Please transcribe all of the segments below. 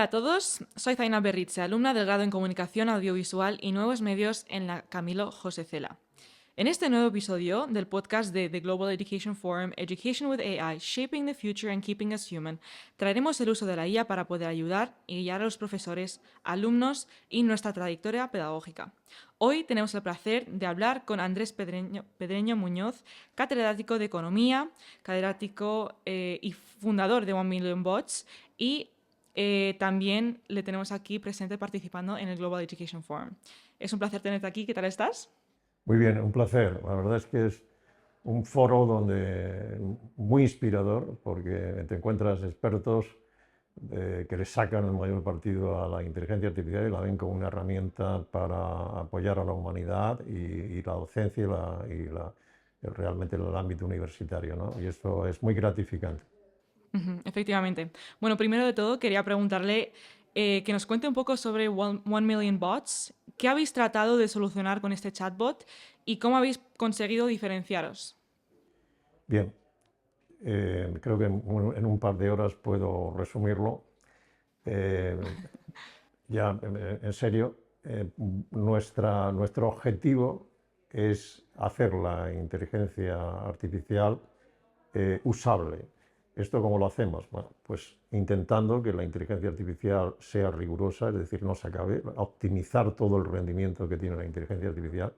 a todos, soy Zaina Berritze, alumna del grado en Comunicación Audiovisual y Nuevos Medios en la Camilo José Cela. En este nuevo episodio del podcast de The Global Education Forum, Education with AI, Shaping the Future and Keeping Us Human, traeremos el uso de la IA para poder ayudar y guiar a los profesores, alumnos y nuestra trayectoria pedagógica. Hoy tenemos el placer de hablar con Andrés Pedreño Muñoz, catedrático de Economía, catedrático y fundador de 1Million Bots, y también le tenemos aquí presente participando en el Global Education Forum. Es un placer tenerte aquí. ¿Qué tal estás? Muy bien, un placer. La verdad es que es un foro muy inspirador porque te encuentras expertos que le sacan el mayor partido a la inteligencia artificial y la ven como una herramienta para apoyar a la humanidad y la docencia realmente en el ámbito universitario, ¿no? Y esto es muy gratificante. Efectivamente. Bueno, primero de todo quería preguntarle que nos cuente un poco sobre 1Million Bots. ¿Qué habéis tratado de solucionar con este chatbot y cómo habéis conseguido diferenciaros? Bien, creo que en un par de horas puedo resumirlo. Ya, en serio, nuestro objetivo es hacer la inteligencia artificial usable. ¿Esto cómo lo hacemos? Bueno, pues intentando que la inteligencia artificial sea rigurosa, es decir, no se acabe, optimizar todo el rendimiento que tiene la inteligencia artificial.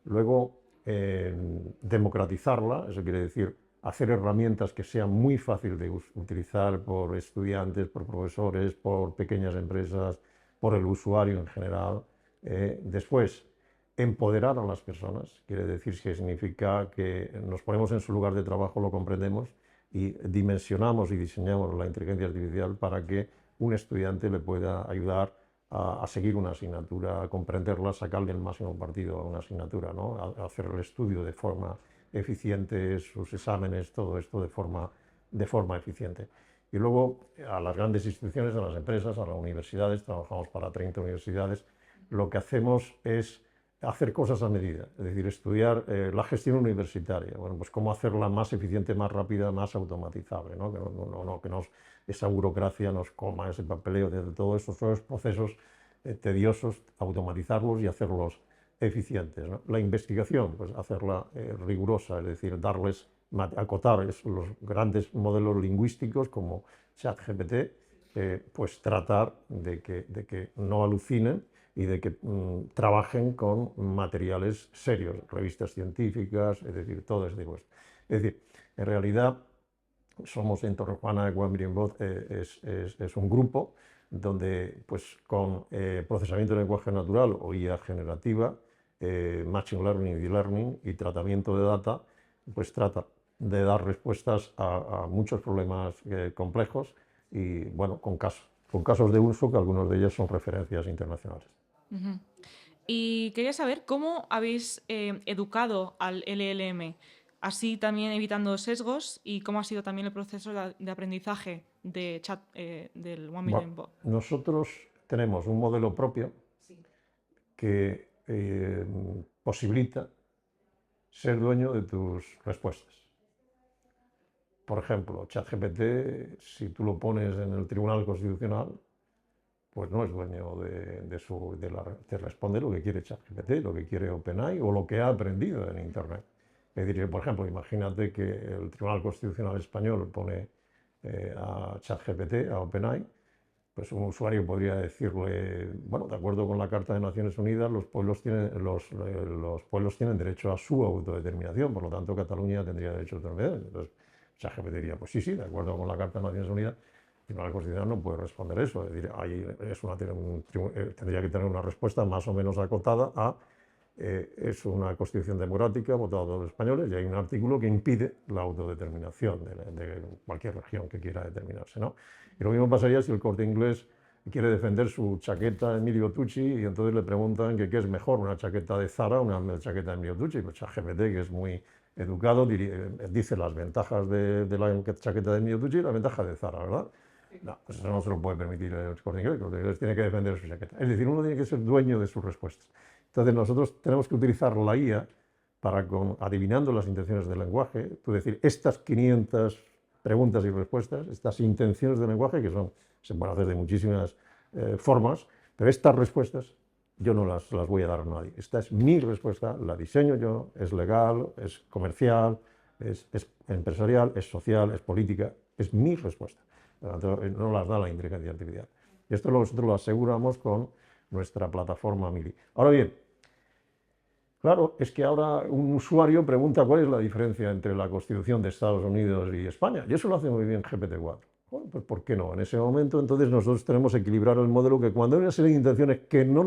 Luego, democratizarla, eso quiere decir hacer herramientas que sean muy fáciles de utilizar por estudiantes, por profesores, por pequeñas empresas, por el usuario en general. Después, empoderar a las personas, quiere decir que significa que nos ponemos en su lugar de trabajo, lo comprendemos y dimensionamos y diseñamos la inteligencia artificial para que un estudiante le pueda ayudar a seguir una asignatura, a comprenderla, sacarle el máximo partido a una asignatura, ¿no? A hacer el estudio de forma eficiente, sus exámenes, todo esto de forma eficiente. Y luego a las grandes instituciones, a las empresas, a las universidades, trabajamos para 30 universidades, lo que hacemos es hacer cosas a medida, es decir, estudiar la gestión universitaria, bueno, pues cómo hacerla más eficiente, más rápida, más automatizable, ¿no? Que esa burocracia nos coma, ese papeleo, de todos esos procesos tediosos, automatizarlos y hacerlos eficientes, ¿no? La investigación, pues hacerla rigurosa, es decir, acotar los grandes modelos lingüísticos como ChatGPT, pues tratar de que no alucinen y de que trabajen con materiales serios, revistas científicas, es decir, todo este tipo. Es decir, en realidad somos en Torre Juana, 1Million Bot es un grupo donde pues con procesamiento de lenguaje natural o IA generativa, Machine Learning y Deep Learning y tratamiento de data, pues trata de dar respuestas a muchos problemas complejos y bueno, con casos de uso que algunos de ellos son referencias internacionales. Y quería saber cómo habéis educado al LLM, así también evitando sesgos, y cómo ha sido también el proceso de aprendizaje de chat del 1Million Bot. Nosotros tenemos un modelo propio que posibilita ser dueño de tus respuestas. Por ejemplo, ChatGPT, si tú lo pones en el Tribunal Constitucional, pues no es dueño de responder lo que quiere ChatGPT, lo que quiere OpenAI o lo que ha aprendido en Internet. Es decir, por ejemplo, imagínate que el Tribunal Constitucional Español pone a ChatGPT, a OpenAI, pues un usuario podría decirle, bueno, de acuerdo con la Carta de Naciones Unidas, los pueblos tienen derecho a su autodeterminación, por lo tanto Cataluña tendría derecho a autodeterminación. Entonces, ChatGPT diría, pues sí, de acuerdo con la Carta de Naciones Unidas, el Tribunal Constitucional no puede responder eso. Es decir, tendría que tener una respuesta más o menos acotada a es una constitución democrática votada por los españoles y hay un artículo que impide la autodeterminación de cualquier región que quiera determinarse, ¿no? Y lo mismo pasaría si el Corte Inglés quiere defender su chaqueta de Emilio Tucci y entonces le preguntan que qué es mejor, una chaqueta de Zara o una chaqueta de Emilio Tucci. Pues ChatGPT, que es muy educado, dice las ventajas de la chaqueta de Emilio Tucci y las ventajas de Zara, ¿verdad? No, pues eso no se lo puede permitir el Corte Inglés. El Corte Inglés tiene que defender su chaqueta. Es decir, uno tiene que ser dueño de sus respuestas. Entonces nosotros tenemos que utilizar la IA para, adivinando las intenciones del lenguaje, tú decir, estas 500 preguntas y respuestas, estas intenciones del lenguaje, que son se pueden hacer de muchísimas formas, pero estas respuestas yo no las voy a dar a nadie. Esta es mi respuesta, la diseño yo, es legal, es comercial, es empresarial, es social, es política, es mi respuesta. Por lo tanto, no las da la inteligencia artificial. Y esto nosotros lo aseguramos con nuestra plataforma Mili. Ahora bien, claro, es que ahora un usuario pregunta cuál es la diferencia entre la Constitución de Estados Unidos y España, y eso lo hace muy bien GPT-4. Bueno, pues ¿por qué no? En ese momento, entonces, nosotros tenemos que equilibrar el modelo que cuando hay una serie de intenciones que no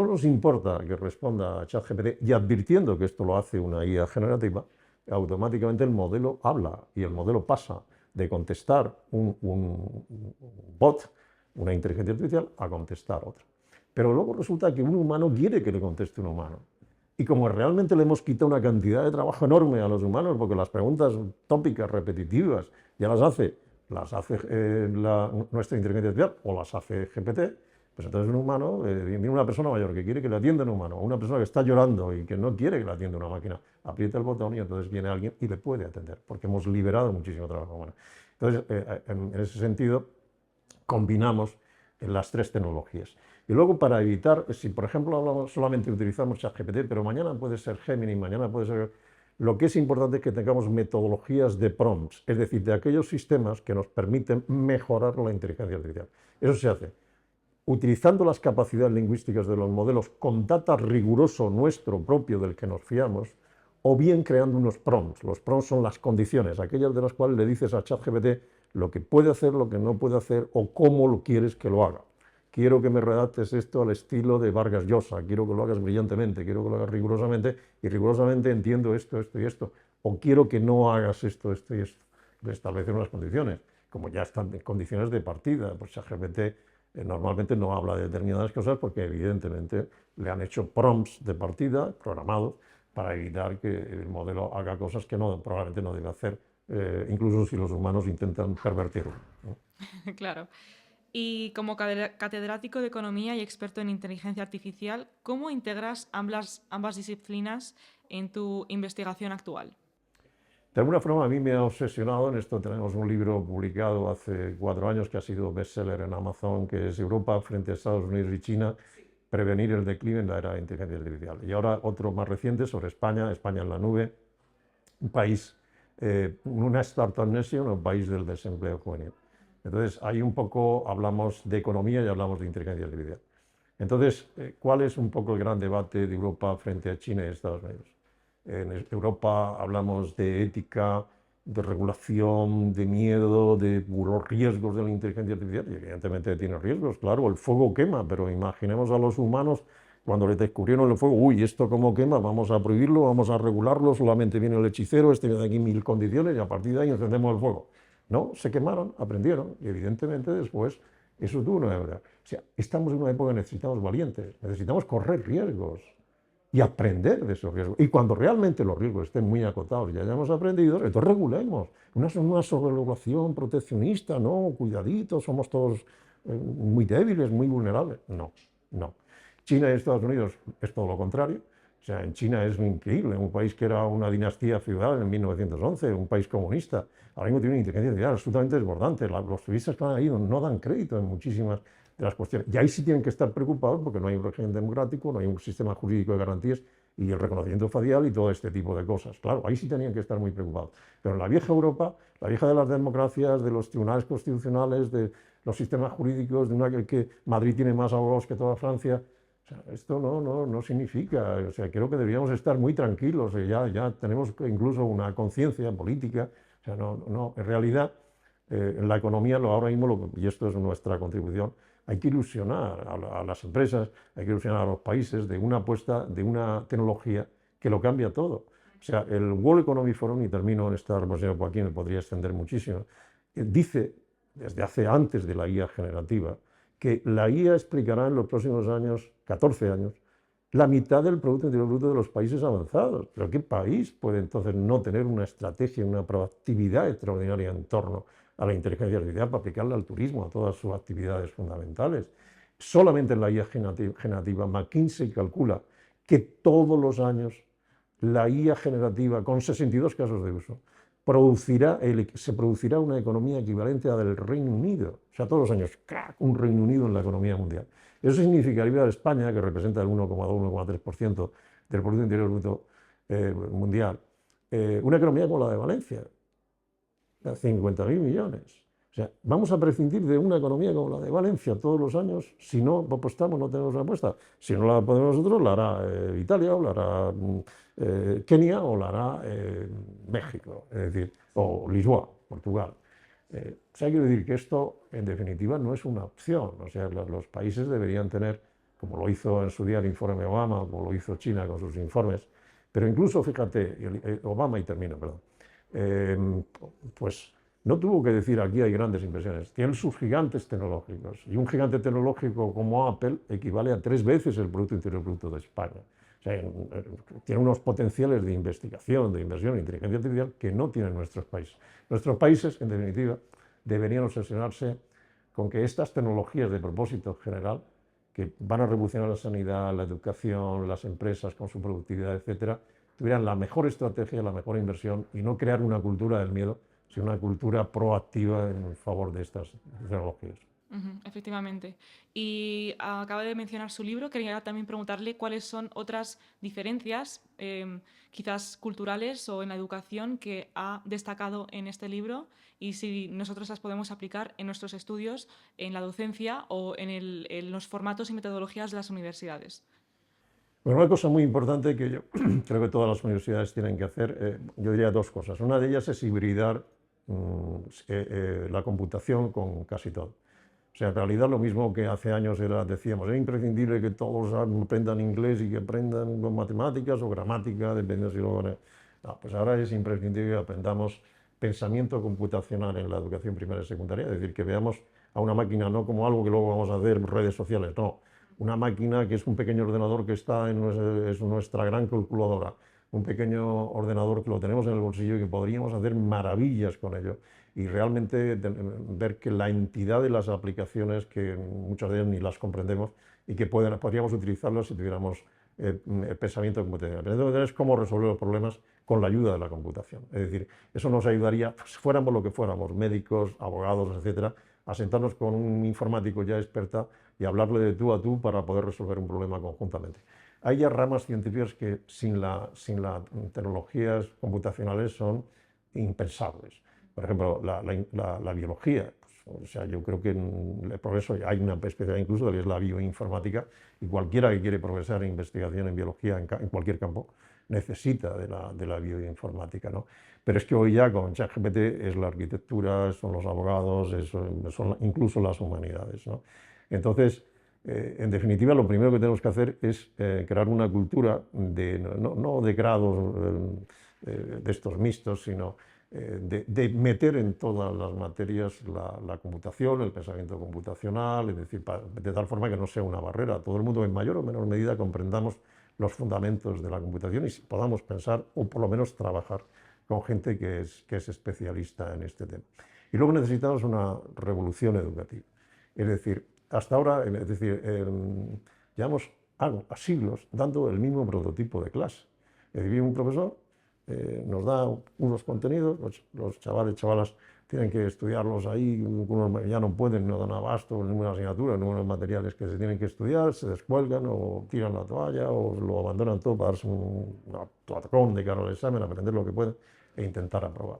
nos importa que responda a ChatGPT, y advirtiendo que esto lo hace una IA generativa, automáticamente el modelo habla y el modelo pasa de contestar un bot, una inteligencia artificial, a contestar otra. Pero luego resulta que un humano quiere que le conteste un humano. Y como realmente le hemos quitado una cantidad de trabajo enorme a los humanos, porque las preguntas tópicas, repetitivas, ya las hace nuestra inteligencia artificial o las hace GPT, pues entonces un humano, viene una persona mayor que quiere que le atienda un humano, o una persona que está llorando y que no quiere que le atienda una máquina, aprieta el botón y entonces viene alguien y le puede atender, porque hemos liberado muchísimo trabajo humano. Entonces, en ese sentido, combinamos las tres tecnologías. Y luego, para evitar, si por ejemplo solamente utilizamos ChatGPT, pero mañana puede ser Gemini, mañana puede ser... Lo que es importante es que tengamos metodologías de prompts, es decir, de aquellos sistemas que nos permiten mejorar la inteligencia artificial. Eso se hace utilizando las capacidades lingüísticas de los modelos con data riguroso nuestro propio del que nos fiamos, o bien creando unos prompts. Los prompts son las condiciones, aquellas de las cuales le dices a ChatGPT lo que puede hacer, lo que no puede hacer o cómo lo quieres que lo haga. Quiero que me redactes esto al estilo de Vargas Llosa, quiero que lo hagas brillantemente, quiero que lo hagas rigurosamente, y rigurosamente entiendo esto, esto y esto. O quiero que no hagas esto, esto y esto. Establecer unas condiciones, como ya están en condiciones de partida. Pues ChatGPT normalmente no habla de determinadas cosas porque evidentemente le han hecho prompts de partida, programados, para evitar que el modelo haga cosas que probablemente no debe hacer, incluso si los humanos intentan pervertirlo, ¿no? Claro. Y como catedrático de Economía y experto en inteligencia artificial, ¿cómo integras ambas disciplinas en tu investigación actual? De alguna forma a mí me ha obsesionado en esto. Tenemos un libro publicado hace 4 años que ha sido bestseller en Amazon, que es Europa frente a Estados Unidos y China, prevenir el declive en la era de inteligencia artificial. Y ahora otro más reciente sobre España, España en la nube, un país, una startup nation, un país del desempleo juvenil. Entonces, ahí un poco hablamos de economía y hablamos de inteligencia artificial. Entonces, ¿cuál es un poco el gran debate de Europa frente a China y Estados Unidos? En Europa hablamos de ética, de regulación, de miedo, de los riesgos de la inteligencia artificial. Y evidentemente tiene riesgos, claro, el fuego quema, pero imaginemos a los humanos cuando les descubrieron el fuego, uy, ¿esto cómo quema? Vamos a prohibirlo, vamos a regularlo, solamente viene el hechicero, viene de aquí 1000 condiciones y a partir de ahí encendemos el fuego. No, se quemaron, aprendieron y evidentemente después eso tuvo una época. O sea, estamos en una época que necesitamos valientes, necesitamos correr riesgos y aprender de esos riesgos. Y cuando realmente los riesgos estén muy acotados y hayamos aprendido, entonces regulemos. Una sobreregulación proteccionista, no, cuidaditos, somos todos muy débiles, muy vulnerables. No, no. China y Estados Unidos es todo lo contrario. O sea, en China es increíble, un país que era una dinastía feudal en 1911, un país comunista, ahora mismo tiene una inteligencia artificial absolutamente desbordante. Los turistas que han ido no dan crédito en muchísimas de las cuestiones. Y ahí sí tienen que estar preocupados porque no hay un régimen democrático, no hay un sistema jurídico de garantías y el reconocimiento facial y todo este tipo de cosas. Claro, ahí sí tenían que estar muy preocupados. Pero en la vieja Europa, la vieja de las democracias, de los tribunales constitucionales, de los sistemas jurídicos, de una que Madrid tiene más abogados que toda Francia, o sea, esto no significa, o sea, creo que deberíamos estar muy tranquilos, ya tenemos incluso una conciencia política, o sea, en realidad, en la economía, ahora mismo, y esto es nuestra contribución, hay que ilusionar a las empresas, hay que ilusionar a los países de una apuesta, de una tecnología que lo cambia todo. O sea, el World Economic Forum, y termino en esta reposición, por aquí me podría extender muchísimo, dice, desde hace antes de la IA generativa, que la IA explicará en los próximos años, 14 años, la mitad del Producto Interior Bruto de los países avanzados. ¿Pero qué país puede entonces no tener una estrategia, una proactividad extraordinaria en torno a la inteligencia artificial para aplicarla al turismo, a todas sus actividades fundamentales? Solamente en la IA generativa, McKinsey calcula que todos los años la IA generativa, con 62 casos de uso, se producirá una economía equivalente a la del Reino Unido. O sea, todos los años, ¡crack!, un Reino Unido en la economía mundial. Eso significaría a España, que representa el 1,2-1,3% del Producto Interior Bruto mundial, una economía como la de Valencia, 50.000 millones. O sea, vamos a prescindir de una economía como la de Valencia todos los años si no apostamos, no tenemos una apuesta. Si no la ponemos nosotros, la hará Italia, o la hará Kenia, o la hará México, es decir, o Lisboa, Portugal. O sea, quiero decir que esto, en definitiva, no es una opción. O sea, los países deberían tener, como lo hizo en su día el informe Obama, como lo hizo China con sus informes, pero incluso, fíjate, Obama, y termino, perdón, pues no tuvo que decir aquí hay grandes inversiones, tienen sus gigantes tecnológicos, y un gigante tecnológico como Apple equivale a 3 veces el Producto Interior Bruto de España. O sea, tiene unos potenciales de investigación, de inversión, de inteligencia artificial que no tienen nuestros países. Nuestros países, en definitiva, deberían obsesionarse con que estas tecnologías de propósito general, que van a revolucionar la sanidad, la educación, las empresas con su productividad, etcétera, tuvieran la mejor estrategia, la mejor inversión, y no crear una cultura del miedo, sino una cultura proactiva en favor de estas tecnologías. Efectivamente. Y acaba de mencionar su libro. Quería también preguntarle cuáles son otras diferencias, quizás culturales o en la educación, que ha destacado en este libro, y si nosotros las podemos aplicar en nuestros estudios, en la docencia o en los formatos y metodologías de las universidades. Bueno, una cosa muy importante que yo creo que todas las universidades tienen que hacer, yo diría 2 cosas. Una de ellas es hibridar la computación con casi todo. O sea, en realidad lo mismo que hace años decíamos, es imprescindible que todos aprendan inglés y que aprendan matemáticas o gramática, dependiendo si lo van a... No, pues ahora es imprescindible que aprendamos pensamiento computacional en la educación primaria y secundaria, es decir, que veamos a una máquina no como algo que luego vamos a hacer en redes sociales, no, una máquina que es un pequeño ordenador que está en nuestra gran calculadora, un pequeño ordenador que lo tenemos en el bolsillo y que podríamos hacer maravillas con ello, y realmente ver que la entidad de las aplicaciones, que muchas de ellas ni las comprendemos, y que podríamos utilizarlas si tuviéramos pensamiento computacional. El pensamiento computacional es cómo resolver los problemas con la ayuda de la computación. Es decir, eso nos ayudaría, pues, fuéramos lo que fuéramos, médicos, abogados, etcétera, a sentarnos con un informático ya experta y hablarle de tú a tú para poder resolver un problema conjuntamente. Hay ya ramas científicas que sin las tecnologías computacionales son impensables. Por ejemplo, la biología. Pues, o sea, yo creo que en el progreso hay una especialidad incluso de que es la bioinformática, y cualquiera que quiere progresar en investigación en biología en cualquier campo necesita de la bioinformática, ¿no? Pero es que hoy ya con ChatGPT es la arquitectura, son los abogados, son incluso las humanidades, ¿no? Entonces, en definitiva, lo primero que tenemos que hacer es crear una cultura no de grados de estos mixtos, sino de meter en todas las materias la computación, el pensamiento computacional, es decir, de tal forma que no sea una barrera. Todo el mundo en mayor o menor medida comprendamos los fundamentos de la computación y podamos pensar o por lo menos trabajar con gente que es especialista en este tema. Y luego necesitamos una revolución educativa. Es decir, hasta ahora, llevamos a siglos dando el mismo prototipo de clase. Es decir, un profesor nos da unos contenidos, los chavales, chavalas tienen que estudiarlos ahí, algunos ya no pueden, no dan abasto en ninguna asignatura, en ningunos materiales que se tienen que estudiar, se descuelgan o tiran la toalla o lo abandonan todo para darse un atracón de cara al examen, aprender lo que pueden e intentar aprobar.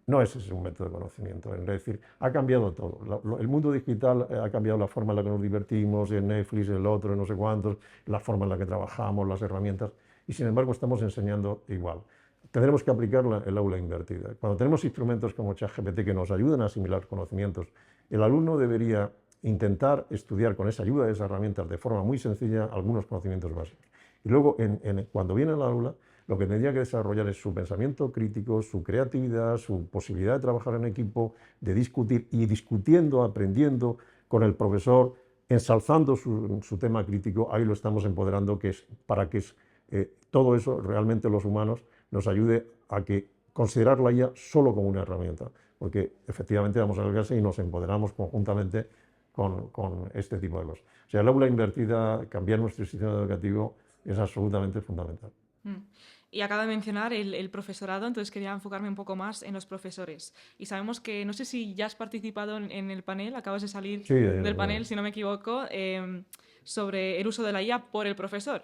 No ese es un método de conocimiento, es decir, ha cambiado todo. El mundo digital ha cambiado la forma en la que nos divertimos, en Netflix, el otro, en no sé cuántos, la forma en la que trabajamos, las herramientas, y sin embargo estamos enseñando igual. Tendremos que aplicar el aula invertida. Cuando tenemos instrumentos como ChatGPT que nos ayudan a asimilar conocimientos, el alumno debería intentar estudiar con esa ayuda de esas herramientas de forma muy sencilla algunos conocimientos básicos. Y luego, cuando viene al aula, lo que tendría que desarrollar es su pensamiento crítico, su creatividad, su posibilidad de trabajar en equipo, de discutir, y discutiendo, aprendiendo con el profesor, ensalzando su tema crítico. Ahí lo estamos empoderando, para que todo eso realmente los humanos nos ayude a considerar la IA solo como una herramienta, porque efectivamente vamos a la clase y nos empoderamos conjuntamente con este tipo de cosas. O sea, el aula invertida, cambiar nuestro sistema educativo, es absolutamente fundamental. Y acaba de mencionar el profesorado, entonces quería enfocarme un poco más en los profesores. Y sabemos que, no sé si ya has participado en el panel, acabas de salir Sí, del panel, si no me equivoco, sobre el uso de la IA por el profesor.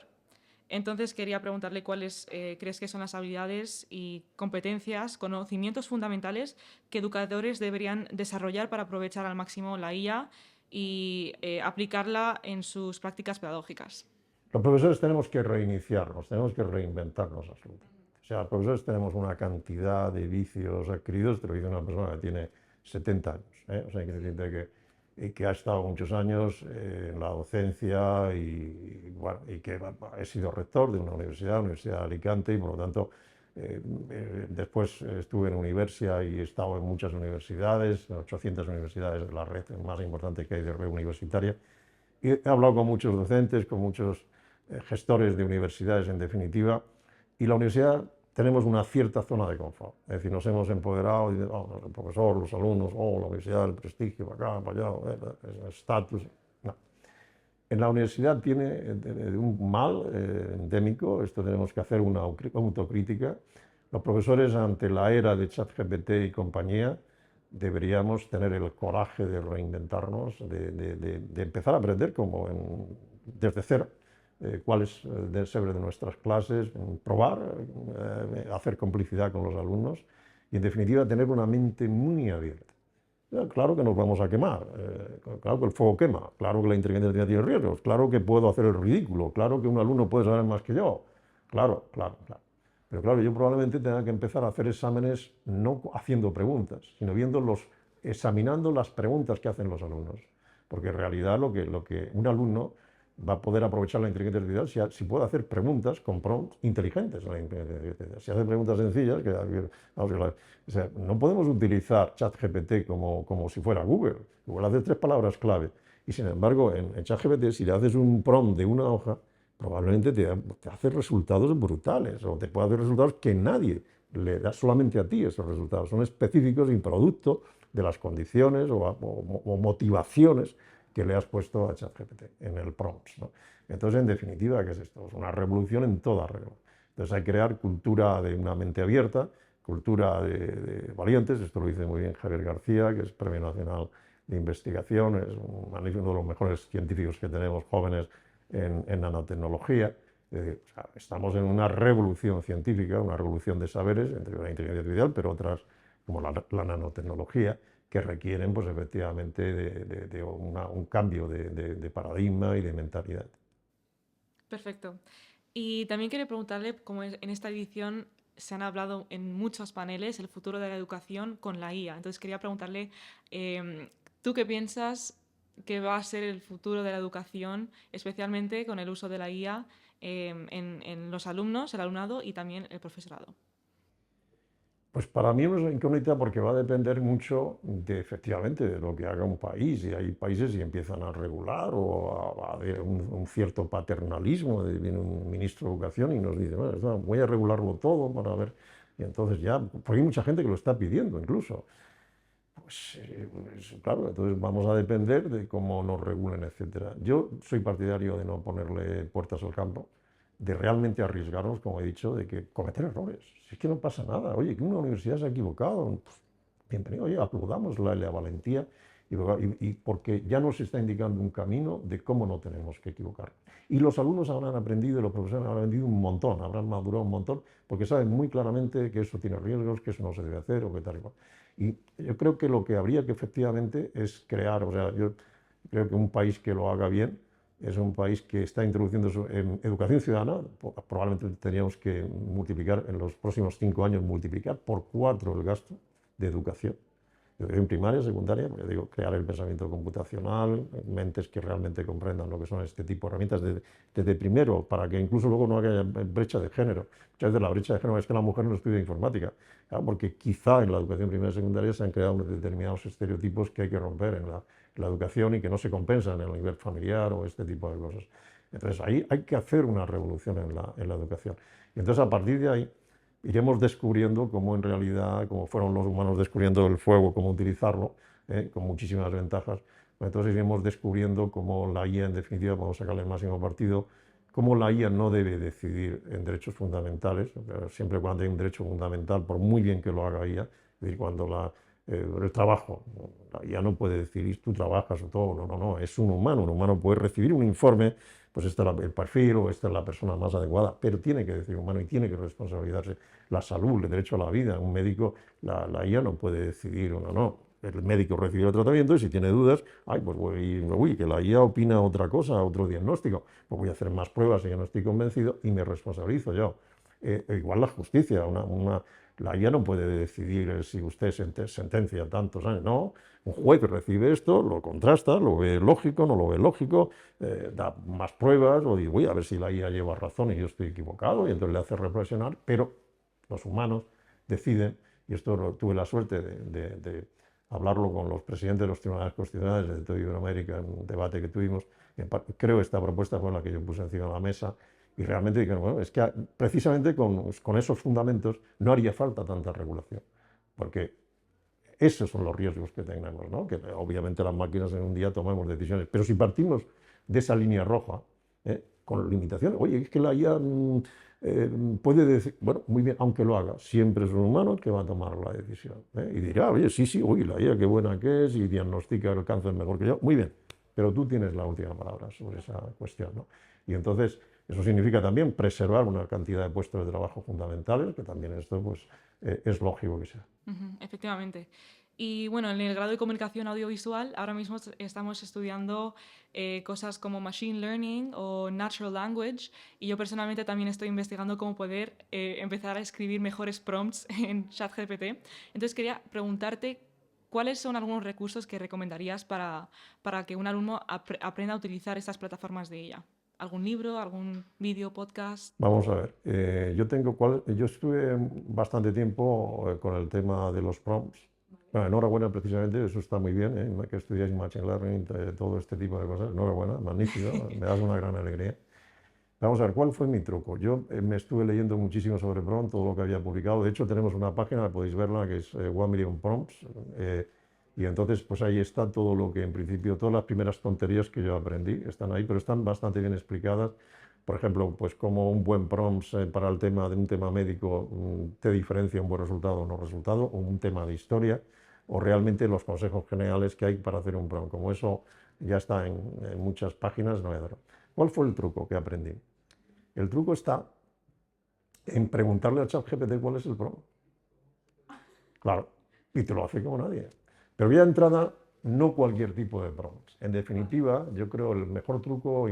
Entonces quería preguntarle cuáles crees que son las habilidades y competencias, conocimientos fundamentales que educadores deberían desarrollar para aprovechar al máximo la IA y aplicarla en sus prácticas pedagógicas. los profesores tenemos que reiniciarnos, tenemos que reinventarnos absolutamente. O sea, los profesores tenemos una cantidad de vicios adquiridos, te lo dice una persona que tiene 70 años, ¿eh? O sea, que ha estado muchos años en la docencia bueno, y que he sido rector de una universidad, la Universidad de Alicante, y por lo tanto después estuve en universidad y he estado en muchas universidades, 800 universidades, la red más importante que hay de red universitaria. Y he hablado con muchos docentes, con muchos gestores de universidades en definitiva, y la universidad tenemos una cierta zona de confort. Es decir, nos hemos empoderado, y, oh, el profesor, los alumnos, oh, la universidad, el prestigio, para acá, para allá, el estatus. No. En la universidad tiene un mal endémico, esto tenemos que hacer una autocrítica. Los profesores, ante la era de ChatGPT y compañía, deberíamos tener el coraje de reinventarnos, de empezar a aprender desde cero, cuáles deben ser de nuestras clases, probar, hacer complicidad con los alumnos y, en definitiva, tener una mente muy abierta. Claro que nos vamos a quemar, claro que el fuego quema, claro que la inteligencia artificial tiene riesgos, claro que puedo hacer el ridículo, claro que un alumno puede saber más que yo, claro, claro, claro. Pero claro, yo probablemente tenga que empezar a hacer exámenes no haciendo preguntas, sino examinando las preguntas que hacen los alumnos. Porque en realidad lo que un alumno va a poder aprovechar la inteligencia artificial si puede hacer preguntas con prompts inteligentes. Si hace preguntas sencillas, o sea, no podemos utilizar ChatGPT como si fuera Google. Google hace 3 palabras clave. Y sin embargo, en ChatGPT, si le haces un prompt de una hoja, probablemente te hace resultados brutales, o te puede hacer resultados que nadie le da, solamente a ti esos resultados. Son específicos y producto de las condiciones o motivaciones que le has puesto a ChatGPT en el prompt, ¿no? Entonces, en definitiva, ¿qué es esto? Es una revolución en toda regla. Entonces, hay que crear cultura de una mente abierta, cultura de valientes. Esto lo dice muy bien Javier García, que es Premio Nacional de Investigación, es uno de los mejores científicos que tenemos jóvenes en nanotecnología. O sea, estamos en una revolución científica, una revolución de saberes, entre la inteligencia artificial, pero otras como la nanotecnología, que requieren, pues, efectivamente, un cambio de paradigma y de mentalidad. Perfecto. Y también quería preguntarle, como en esta edición se han hablado en muchos paneles, el futuro de la educación con la IA. Entonces quería preguntarle, ¿tú qué piensas que va a ser el futuro de la educación, especialmente con el uso de la IA en los alumnos, el alumnado y también el profesorado? Pues para mí no es una incógnita porque va a depender mucho efectivamente, de lo que haga un país. Y hay países que empiezan a regular o a haber un cierto paternalismo. Viene un ministro de Educación y nos dice, bueno, voy a regularlo todo para ver. Y entonces ya, porque hay mucha gente que lo está pidiendo incluso. Pues claro, entonces vamos a depender de cómo nos regulen, etcétera. Yo soy partidario de no ponerle puertas al campo, de realmente arriesgarnos, como he dicho, de que cometer errores. Si es que no pasa nada, oye, que una universidad se ha equivocado, pues, bienvenido, oye, aplaudamos la valentía y porque ya nos está indicando un camino de cómo no tenemos que equivocar. Y los alumnos habrán aprendido, y los profesores habrán aprendido un montón, habrán madurado un montón, porque saben muy claramente que eso tiene riesgos, que eso no se debe hacer o que tal y cual. Y yo creo que lo que habría que efectivamente es crear, o sea, yo creo que un país que lo haga bien es un país que está introduciendo en educación ciudadana. Probablemente tendríamos que multiplicar en los próximos 5 años, multiplicar por 4 el gasto de educación primaria, secundaria, porque digo, crear el pensamiento computacional, mentes que realmente comprendan lo que son este tipo de herramientas desde primero, para que incluso luego no haya brecha de género. Muchas veces la brecha de género es que la mujer no estudia informática, claro, porque quizá en la educación primaria y secundaria se han creado unos determinados estereotipos que hay que romper en la educación y que no se compensan en el nivel familiar o este tipo de cosas. Entonces ahí hay que hacer una revolución en la educación. Y entonces a partir de ahí iremos descubriendo cómo en realidad, como fueron los humanos descubriendo el fuego, cómo utilizarlo, con muchísimas ventajas. Entonces iremos descubriendo cómo la IA, en definitiva, podemos sacarle el máximo partido cómo la IA no debe decidir en derechos fundamentales, siempre cuando hay un derecho fundamental, por muy bien que lo haga IA, es decir, cuando el trabajo, la IA no puede decidir tú trabajas o todo, no, es un humano puede recibir un informe, pues este es el perfil o esta es la persona más adecuada, pero tiene que decidir humano y tiene que responsabilizarse la salud, el derecho a la vida, un médico, la IA no puede decidir uno, no. El médico recibe el tratamiento y si tiene dudas, pues que la IA opina otra cosa, otro diagnóstico, pues voy a hacer más pruebas y ya no estoy convencido y me responsabilizo yo. Igual la justicia, la IA no puede decidir si usted sentencia tantos años, no. Un juez recibe esto, lo contrasta, lo ve lógico, no lo ve lógico, da más pruebas, o digo, a ver si la IA lleva razón y yo estoy equivocado, y entonces le hace reflexionar, pero los humanos deciden, y esto tuve la suerte de hablarlo con los presidentes de los tribunales constitucionales de toda Iberoamérica en un debate que tuvimos. Creo que esta propuesta fue la que yo puse encima de la mesa y realmente dijeron, bueno, es que precisamente con esos fundamentos no haría falta tanta regulación, porque esos son los riesgos que tenemos, ¿no? Que obviamente las máquinas en un día tomamos decisiones, pero si partimos de esa línea roja, con limitaciones, oye, es que la IA puede decir, bueno, muy bien, aunque lo haga, siempre es un humano el que va a tomar la decisión. Y dirá, oye, sí, uy, la IA qué buena que es y diagnostica el cáncer mejor que yo, muy bien, pero tú tienes la última palabra sobre esa cuestión, ¿no? Y entonces, eso significa también preservar una cantidad de puestos de trabajo fundamentales, que también esto pues, es lógico que sea. Efectivamente. Y bueno, en el grado de comunicación audiovisual ahora mismo estamos estudiando cosas como Machine Learning o Natural Language, y yo personalmente también estoy investigando cómo poder empezar a escribir mejores prompts en ChatGPT. Entonces quería preguntarte cuáles son algunos recursos que recomendarías para que un alumno aprenda a utilizar estas plataformas de IA. ¿Algún libro, algún vídeo, podcast? Vamos a ver, yo estuve bastante tiempo con el tema de los prompts. Bueno, enhorabuena, precisamente, eso está muy bien, que estudiáis Machine Learning, todo este tipo de cosas. Enhorabuena, magnífico, me das una gran alegría. Vamos a ver, ¿cuál fue mi truco? Yo me estuve leyendo muchísimo sobre prompt, todo lo que había publicado. De hecho, tenemos una página, podéis verla, que es 1 Million Prompts. Y entonces, pues ahí está todo lo que, en principio, todas las primeras tonterías que yo aprendí están ahí, pero están bastante bien explicadas. Por ejemplo, pues como un buen prompt para el tema de un tema médico te diferencia un buen resultado o no resultado, o un tema de historia, o realmente los consejos generales que hay para hacer un prompt. Como eso ya está en muchas páginas, no voy a dar. ¿Cuál fue el truco que aprendí? El truco está en preguntarle a ChatGPT cuál es el prompt. Claro, y te lo hace como nadie. Pero ya de entrada, no cualquier tipo de prompts. En definitiva, yo creo el mejor truco.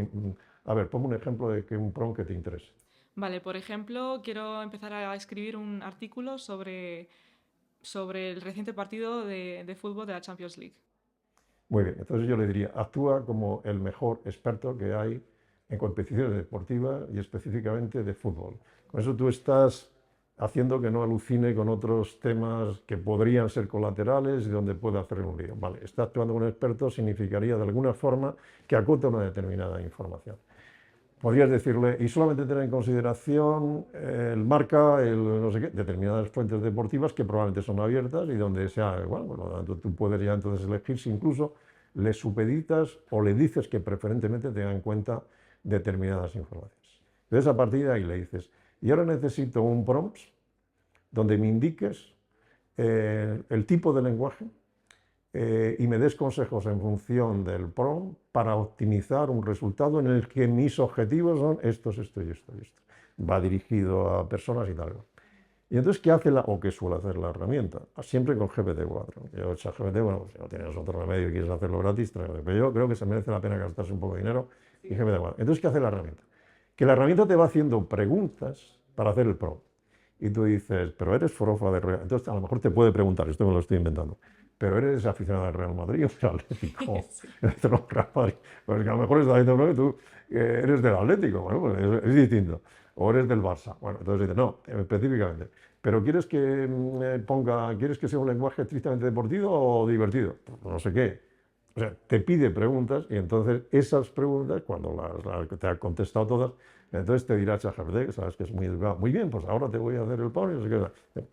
A ver, ponme un ejemplo de un prompt que te interese. Vale, por ejemplo, quiero empezar a escribir un artículo sobre el reciente partido de fútbol de la Champions League. Muy bien, entonces yo le diría, actúa como el mejor experto que hay en competiciones deportivas y específicamente de fútbol. Con eso tú estás haciendo que no alucine con otros temas que podrían ser colaterales y donde puede hacer un lío. Vale, está actuando como un experto significaría de alguna forma que acota una determinada información. Podrías decirle, y solamente tener en consideración el marca, no sé qué, determinadas fuentes deportivas que probablemente son abiertas y donde sea, bueno, tú puedes ya entonces elegir si incluso le supeditas o le dices que preferentemente tenga en cuenta determinadas informaciones. Entonces a partir de ahí le dices, y ahora necesito un prompt donde me indiques el tipo de lenguaje y me des consejos en función del prompt para optimizar un resultado en el que mis objetivos son estos, esto y esto y esto. Va dirigido a personas y tal. Y entonces, ¿qué hace o qué suele hacer la herramienta? Siempre con GPT-4. Yo, GPT, bueno, pues si no tienes otro remedio y quieres hacerlo gratis, pero yo creo que se merece la pena gastarse un poco de dinero y GPT-4. Entonces, ¿qué hace la herramienta? Que la herramienta te va haciendo preguntas para hacer el prompt. Y tú dices, pero eres forofa de Real. Entonces, a lo mejor te puede preguntar, esto me lo estoy inventando, pero eres aficionado al Real Madrid o del Atlético. Sí. Real Madrid. Pues que a lo mejor está diciendo que tú eres del Atlético, bueno, pues es distinto. O eres del Barça. Bueno, entonces dices, no, específicamente. Pero ¿quieres que quieres que sea un lenguaje estrictamente deportivo o divertido? Pues no sé qué. O sea, te pide preguntas y entonces esas preguntas, cuando te ha contestado todas, entonces te dirá ChatGPT, que sabes que es muy educado. Muy bien, pues ahora te voy a hacer el prompt y no sé qué.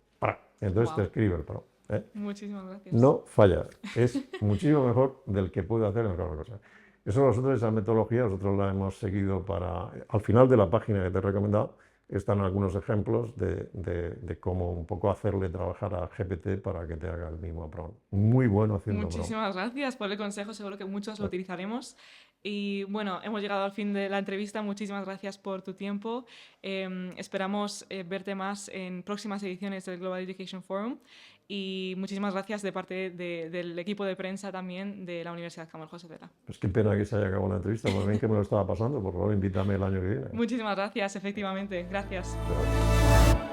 Entonces te escribe el prompt. Muchísimas gracias. No falla. Es muchísimo mejor del que puede hacer en otra cosa. Eso nosotros, esa metodología, nosotros la hemos seguido para... Al final de la página que te he recomendado están algunos ejemplos de cómo un poco hacerle trabajar a GPT para que te haga el mismo prompt. Muy bueno haciendo prompt. Muchísimas gracias por el consejo, seguro que muchos lo utilizaremos. Y bueno, hemos llegado al fin de la entrevista. Muchísimas gracias por tu tiempo. Esperamos verte más en próximas ediciones del Global Education Forum. Y muchísimas gracias de parte del equipo de prensa también de la Universidad Camilo José Cela. Pues qué pena que se haya acabado la entrevista, más bien que me lo estaba pasando, por favor invítame el año que viene. Muchísimas gracias, efectivamente. Gracias. Gracias.